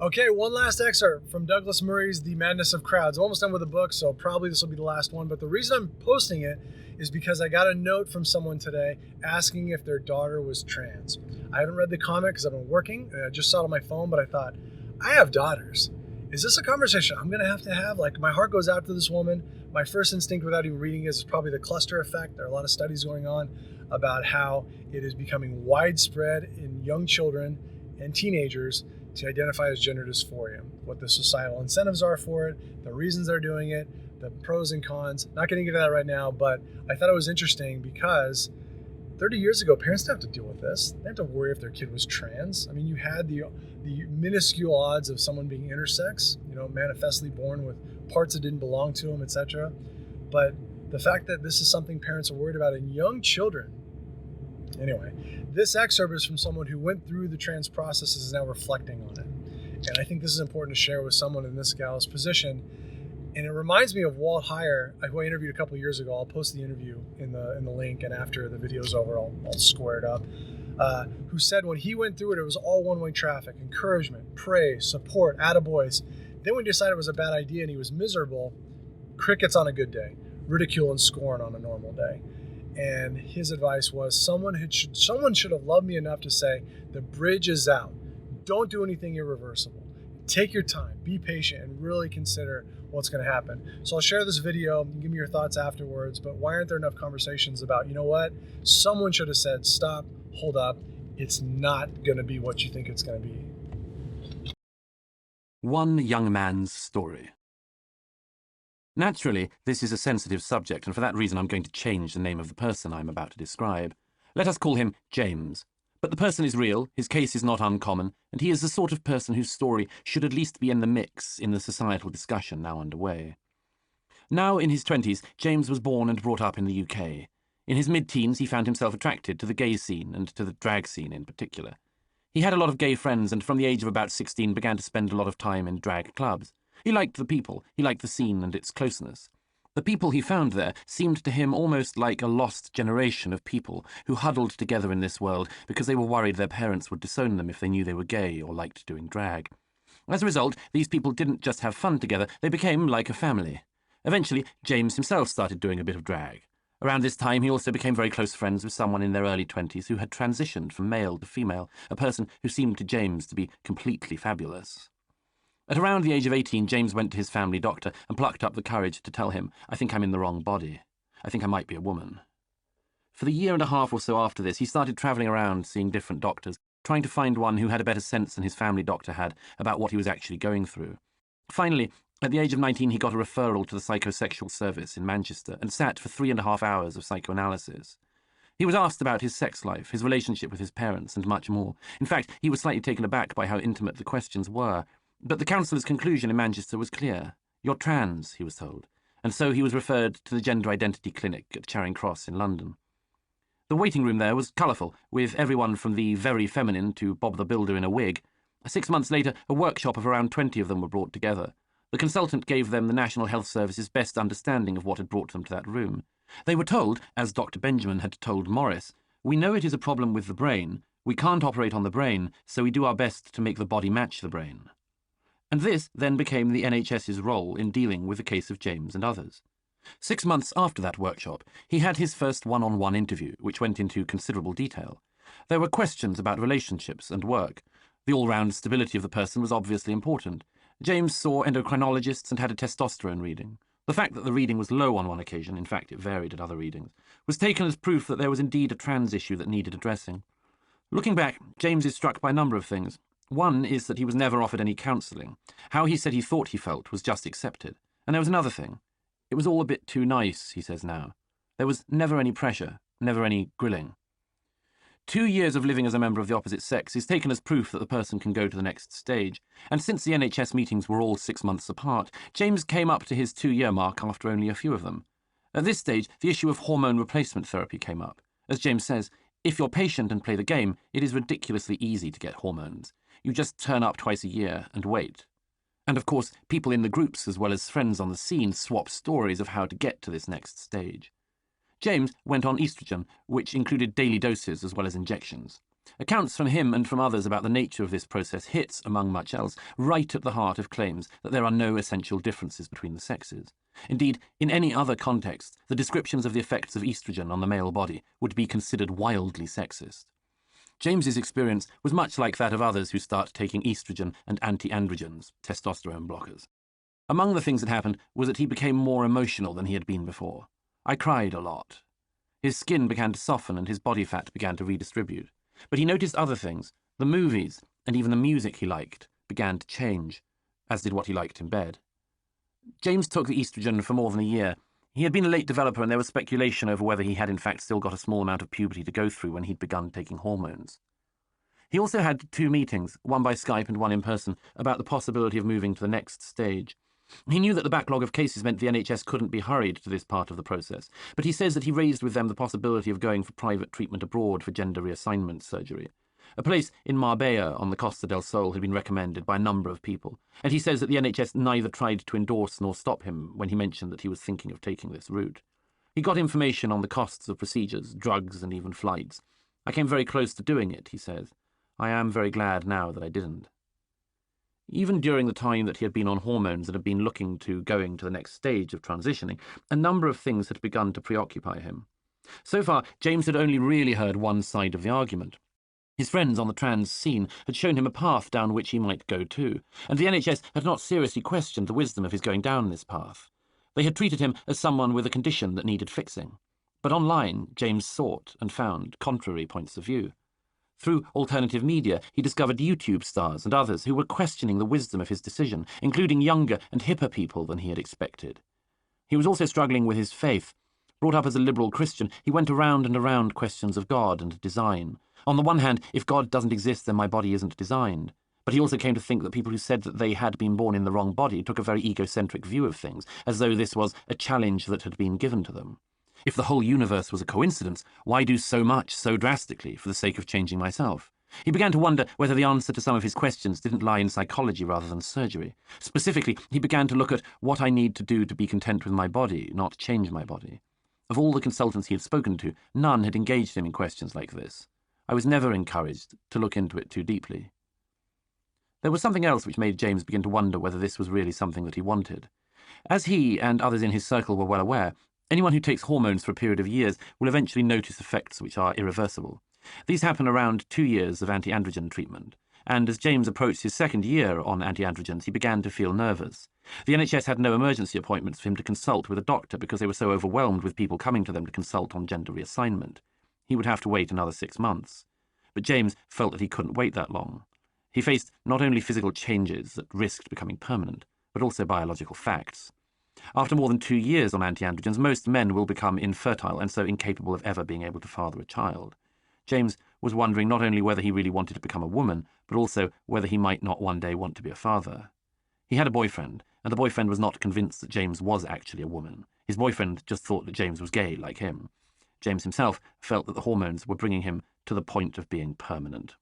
Okay, one last excerpt from Douglas Murray's The Madness of Crowds. I'm almost done with the book, so probably this will be the last one. But the reason I'm posting it is because I got a note from someone today asking if their daughter was trans. I haven't read the comment because I've been working, and I just saw it on my phone, but I thought, I have daughters. Is this a conversation I'm going to have? Like, my heart goes out to this woman. My first instinct without even reading it is probably the cluster effect. There are a lot of studies going on about how it is becoming widespread in young children and teenagers to identify as gender dysphoria, what the societal incentives are for it, the reasons they're doing it, the pros and cons. Not getting into that right now, but I thought it was interesting because 30 years ago, parents didn't have to deal with this. They didn't have to worry if their kid was trans. I mean, you had the minuscule odds of someone being intersex, manifestly born with parts that didn't belong to them, etc. But the fact that this is something parents are worried about in young children. Anyway, this excerpt is from someone who went through the trans process and is now reflecting on it. And I think this is important to share with someone in this gal's position. And it reminds me of Walt Heyer, who I interviewed a couple of years ago. I'll post the interview in the link, and after the video's over, I'll square it up. Who said when he went through it, it was all one-way traffic, encouragement, praise, support, attaboys. Then when he decided it was a bad idea and he was miserable, crickets on a good day, ridicule and scorn on a normal day. And his advice was someone should have loved me enough to say, the bridge is out. Don't do anything irreversible. Take your time, be patient, and really consider what's going to happen. So I'll share this video, give me your thoughts afterwards, but why aren't there enough conversations about, you know what? Someone should have said, stop, hold up. It's not going to be what you think it's going to be. One young man's story. Naturally, this is a sensitive subject, and for that reason I'm going to change the name of the person I'm about to describe. Let us call him James. But the person is real, his case is not uncommon, and he is the sort of person whose story should at least be in the mix in the societal discussion now underway. Now in his 20s, James was born and brought up in the UK. In his mid-teens, he found himself attracted to the gay scene, and to the drag scene in particular. He had a lot of gay friends, and from the age of about 16 began to spend a lot of time in drag clubs. He liked the people, he liked the scene and its closeness. The people he found there seemed to him almost like a lost generation of people who huddled together in this world because they were worried their parents would disown them if they knew they were gay or liked doing drag. As a result, these people didn't just have fun together, they became like a family. Eventually, James himself started doing a bit of drag. Around this time, he also became very close friends with someone in their early 20s who had transitioned from male to female, a person who seemed to James to be completely fabulous. At around the age of 18, James went to his family doctor and plucked up the courage to tell him, I think I'm in the wrong body. I think I might be a woman. For the year and a half or so after this, he started travelling around seeing different doctors, trying to find one who had a better sense than his family doctor had about what he was actually going through. Finally, at the age of 19, he got a referral to the psychosexual service in Manchester and sat for 3.5 hours of psychoanalysis. He was asked about his sex life, his relationship with his parents, and much more. In fact, he was slightly taken aback by how intimate the questions were. But the counsellor's conclusion in Manchester was clear. You're trans, he was told, and so he was referred to the Gender Identity Clinic at Charing Cross in London. The waiting room there was colourful, with everyone from the very feminine to Bob the Builder in a wig. 6 months later, a workshop of around 20 of them were brought together. The consultant gave them the National Health Service's best understanding of what had brought them to that room. They were told, as Dr. Benjamin had told Morris, we know it is a problem with the brain. We can't operate on the brain, so we do our best to make the body match the brain. And this then became the NHS's role in dealing with the case of James and others. 6 months after that workshop, he had his first one-on-one interview, which went into considerable detail. There were questions about relationships and work. The all-round stability of the person was obviously important. James saw endocrinologists and had a testosterone reading. The fact that the reading was low on one occasion, in fact it varied at other readings, was taken as proof that there was indeed a trans issue that needed addressing. Looking back, James is struck by a number of things. One is that he was never offered any counselling. How he said he thought he felt was just accepted. And there was another thing. It was all a bit too nice, he says now. There was never any pressure, never any grilling. 2 years of living as a member of the opposite sex is taken as proof that the person can go to the next stage, and since the NHS meetings were all 6 months apart, James came up to his 2-year mark after only a few of them. At this stage, the issue of hormone replacement therapy came up. As James says, if you're patient and play the game, it is ridiculously easy to get hormones. You just turn up twice a year and wait. And of course, people in the groups as well as friends on the scene swap stories of how to get to this next stage. James went on estrogen, which included daily doses as well as injections. Accounts from him and from others about the nature of this process hit, among much else, right at the heart of claims that there are no essential differences between the sexes. Indeed, in any other context, the descriptions of the effects of estrogen on the male body would be considered wildly sexist. James's experience was much like that of others who start taking estrogen and anti-androgens, testosterone blockers. Among the things that happened was that he became more emotional than he had been before. I cried a lot. His skin began to soften and his body fat began to redistribute. But he noticed other things. The movies, and even the music he liked, began to change, as did what he liked in bed. James took the estrogen for more than a year. He had been a late developer, and there was speculation over whether he had in fact still got a small amount of puberty to go through when he'd begun taking hormones. He also had 2 meetings, one by Skype and one in person, about the possibility of moving to the next stage. He knew that the backlog of cases meant the NHS couldn't be hurried to this part of the process, but he says that he raised with them the possibility of going for private treatment abroad for gender reassignment surgery. A place in Marbella on the Costa del Sol had been recommended by a number of people, and he says that the NHS neither tried to endorse nor stop him when he mentioned that he was thinking of taking this route. He got information on the costs of procedures, drugs, and even flights. I came very close to doing it, he says. I am very glad now that I didn't. Even during the time that he had been on hormones and had been looking to going to the next stage of transitioning, a number of things had begun to preoccupy him. So far, James had only really heard one side of the argument. His friends on the trans scene had shown him a path down which he might go too, and the NHS had not seriously questioned the wisdom of his going down this path. They had treated him as someone with a condition that needed fixing. But online, James sought and found contrary points of view. Through alternative media, he discovered YouTube stars and others who were questioning the wisdom of his decision, including younger and hipper people than he had expected. He was also struggling with his faith. Brought up as a liberal Christian, he went around and around questions of God and design. On the one hand, if God doesn't exist, then my body isn't designed. But he also came to think that people who said that they had been born in the wrong body took a very egocentric view of things, as though this was a challenge that had been given to them. If the whole universe was a coincidence, why do so much so drastically for the sake of changing myself? He began to wonder whether the answer to some of his questions didn't lie in psychology rather than surgery. Specifically, he began to look at what I need to do to be content with my body, not change my body. Of all the consultants he had spoken to, none had engaged him in questions like this. I was never encouraged to look into it too deeply. There was something else which made James begin to wonder whether this was really something that he wanted. As he and others in his circle were well aware, anyone who takes hormones for a period of years will eventually notice effects which are irreversible. These happen around 2 years of anti-androgen treatment, and as James approached his 2nd year on anti-androgens, he began to feel nervous. The NHS had no emergency appointments for him to consult with a doctor because they were so overwhelmed with people coming to them to consult on gender reassignment. He would have to wait another 6 months. But James felt that he couldn't wait that long. He faced not only physical changes that risked becoming permanent, but also biological facts. After more than 2 years on anti-androgens, most men will become infertile and so incapable of ever being able to father a child. James was wondering not only whether he really wanted to become a woman, but also whether he might not one day want to be a father. He had a boyfriend, and the boyfriend was not convinced that James was actually a woman. His boyfriend just thought that James was gay, like him. James himself felt that the hormones were bringing him to the point of being permanent.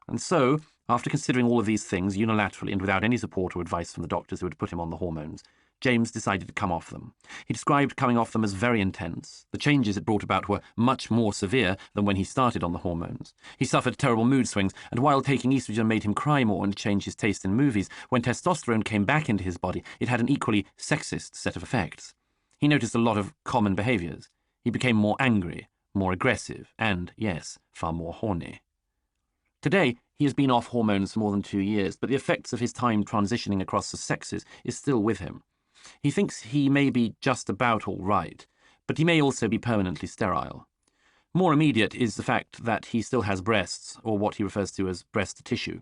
And so, after considering all of these things unilaterally and without any support or advice from the doctors who had put him on the hormones, James decided to come off them. He described coming off them as very intense. The changes it brought about were much more severe than when he started on the hormones. He suffered terrible mood swings, and while taking estrogen made him cry more and change his taste in movies, when testosterone came back into his body, it had an equally sexist set of effects. He noticed a lot of common behaviours. He became more angry, more aggressive, and, yes, far more horny. Today, he has been off hormones for more than 2 years, but the effects of his time transitioning across the sexes is still with him. He thinks he may be just about all right, but he may also be permanently sterile. More immediate is the fact that he still has breasts, or what he refers to as breast tissue.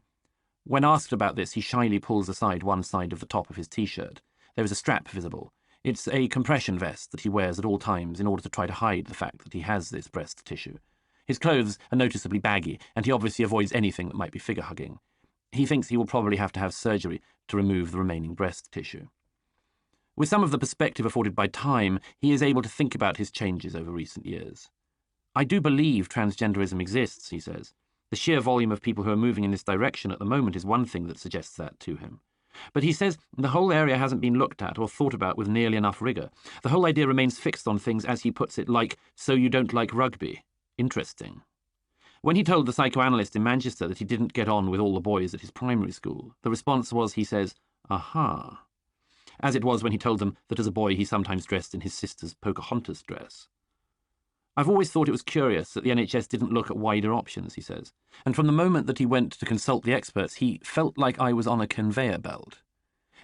When asked about this, he shyly pulls aside one side of the top of his t-shirt. There is a strap visible. It's a compression vest that he wears at all times in order to try to hide the fact that he has this breast tissue. His clothes are noticeably baggy, and he obviously avoids anything that might be figure-hugging. He thinks he will probably have to have surgery to remove the remaining breast tissue. With some of the perspective afforded by time, he is able to think about his changes over recent years. I do believe transgenderism exists, he says. The sheer volume of people who are moving in this direction at the moment is one thing that suggests that to him. But he says the whole area hasn't been looked at or thought about with nearly enough rigour. The whole idea remains fixed on things, as he puts it, like, so you don't like rugby. Interesting. When he told the psychoanalyst in Manchester that he didn't get on with all the boys at his primary school, the response was, he says, aha, as it was when he told them that as a boy he sometimes dressed in his sister's Pocahontas dress. I've always thought it was curious that the NHS didn't look at wider options, he says, and from the moment that he went to consult the experts, he felt like I was on a conveyor belt.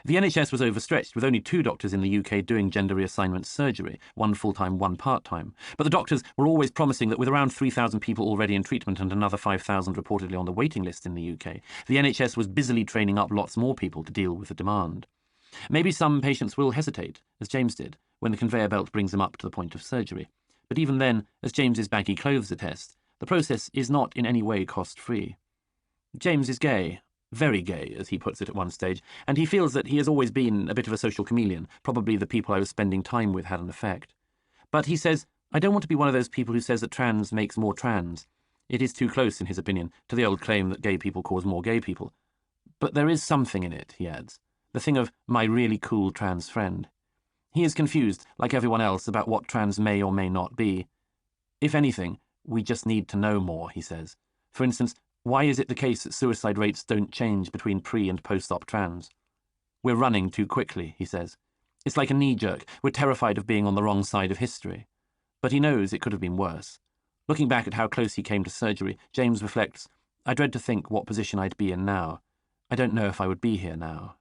The NHS was overstretched, with only 2 doctors in the UK doing gender reassignment surgery, 1 full-time, 1 part-time. But the doctors were always promising that with around 3,000 people already in treatment and another 5,000 reportedly on the waiting list in the UK, the NHS was busily training up lots more people to deal with the demand. Maybe some patients will hesitate, as James did, when the conveyor belt brings them up to the point of surgery. But even then, as James's baggy clothes attest, the process is not in any way cost-free. James is gay. Very gay, as he puts it at one stage, and he feels that he has always been a bit of a social chameleon. Probably the people I was spending time with had an effect. But he says, I don't want to be one of those people who says that trans makes more trans. It is too close, in his opinion, to the old claim that gay people cause more gay people. But there is something in it, he adds, the thing of my really cool trans friend. He is confused, like everyone else, about what trans may or may not be. If anything, we just need to know more, he says. For instance, why is it the case that suicide rates don't change between pre- and post-op trans? We're running too quickly, he says. It's like a knee-jerk. We're terrified of being on the wrong side of history. But he knows it could have been worse. Looking back at how close he came to surgery, James reflects, I dread to think what position I'd be in now. I don't know if I would be here now.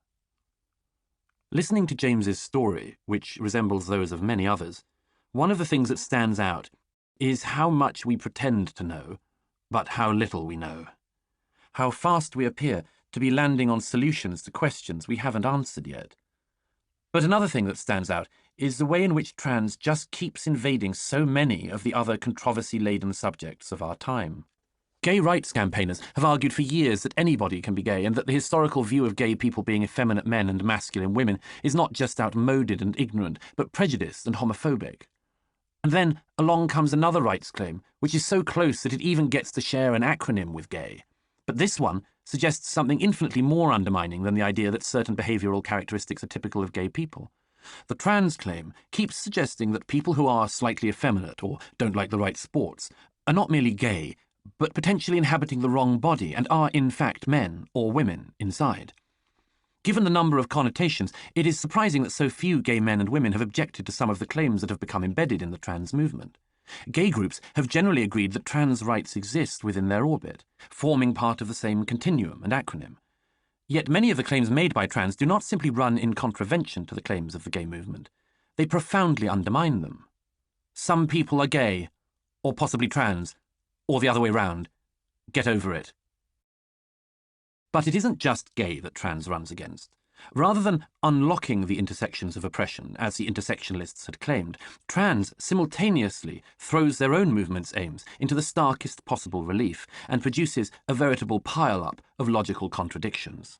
Listening to James's story, which resembles those of many others, one of the things that stands out is how much we pretend to know, but how little we know. How fast we appear to be landing on solutions to questions we haven't answered yet. But another thing that stands out is the way in which trans just keeps invading so many of the other controversy-laden subjects of our time. Gay rights campaigners have argued for years that anybody can be gay and that the historical view of gay people being effeminate men and masculine women is not just outmoded and ignorant, but prejudiced and homophobic. And then along comes another rights claim, which is so close that it even gets to share an acronym with gay. But this one suggests something infinitely more undermining than the idea that certain behavioural characteristics are typical of gay people. The trans claim keeps suggesting that people who are slightly effeminate or don't like the right sports are not merely gay, but potentially inhabiting the wrong body and are in fact men or women inside. Given the number of connotations, it is surprising that so few gay men and women have objected to some of the claims that have become embedded in the trans movement. Gay groups have generally agreed that trans rights exist within their orbit, forming part of the same continuum and acronym. Yet many of the claims made by trans do not simply run in contravention to the claims of the gay movement. They profoundly undermine them. Some people are gay, or possibly trans, or the other way round. Get over it. But it isn't just gay that trans runs against. Rather than unlocking the intersections of oppression, as the intersectionalists had claimed, trans simultaneously throws their own movement's aims into the starkest possible relief and produces a veritable pile-up of logical contradictions.